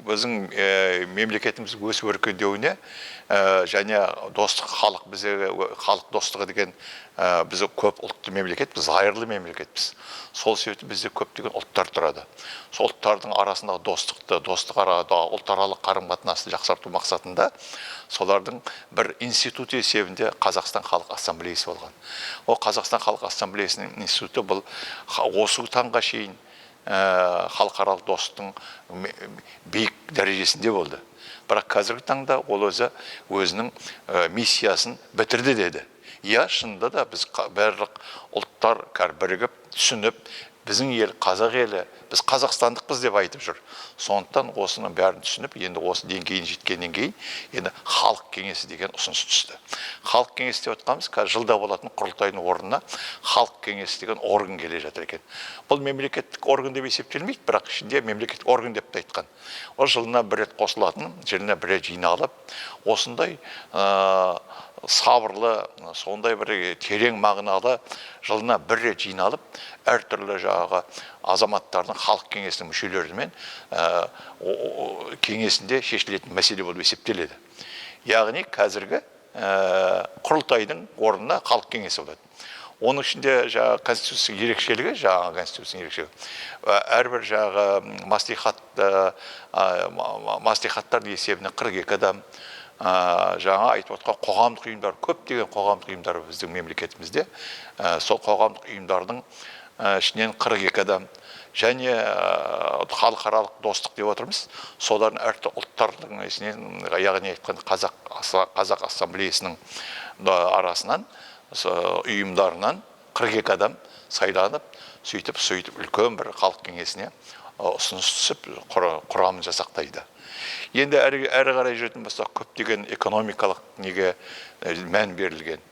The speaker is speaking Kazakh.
біздің мемлекетіміз өсіп өркендеуіне және достық халық, бізде халық достығы деген біз көп ұлтты мемлекет, біз айырлы мемлекетпіз. Сол себепті бізде көптеген ұлттар тұрады. Сол ұлттардың арасындағы достық арадағы ұлтаралық қарым-қатынасты жақсарту мақсатында солардың бір институт есебінде Қазақстан Халық Ассамблеясы болған. Ол Қазақстан Халық Ассамблеясының институты бұл осы таңға шейін халықаралық достықтың биік дәрежесінде болды. Бірақ қазіргі таңда ол өзінің миссиясын бітірді деді. Иә, шынында да біз барлық ұлттар бірігіп, түсініп, біздің ел, қазақ елі, біз қазақстандықпыз деп айтып жүр. Сондықтан осының бәрін түсініп, енді осы деңгейін жеткеннен кейін, енді халық кеңесі деген ұсыныс түсті. Халық кеңесі деп отқанымыз, жылда болатын құрылтайдың орнына халық кеңесі деген орган келе жатыр екен. Бұл мемлекеттік орган деп есептелмейді, бірақ ішінде мемлекеттік орган деп те айтқан. Ол жылына бір рет қосылатын, жылына бір рет жиналып, осындай сабырлы, сондай бір терең мағыналы жылына бір рет жиналып, әртүрлі жағы азаматтардың халық кеңесінің мүшелерімен кеңесінде шешілетін мәселе болып есептеледі. Яғни қазіргі құрылтайдың орнына халық кеңесі болады. Оның ішінде конституцияның ерекшелігі, конституцияның ерекшелігі. Әрбір маслихаттар есебіне 42 адам, жаңа айтып отқан қоғамдық ұйымдар, көптеген қоғамдық ұйымдар біздің мемлекетімізде, сол қоғамдық ұйымдардың ішінен 42 адам, және халықаралық достық деп отырмыз, солардың әртүрлі ұлттардың ішінен, яғни айтқан Қазақ Ассамблеясының арасынан, ұйымдарынан 42 адам сайланып, сөйтіп үлкен бір халық кеңесіне ұсыныс түсіп, құрамын жасақтайды. Енді әрі қарай жүретін болсақ, көптеген экономикалық неге мән берілген.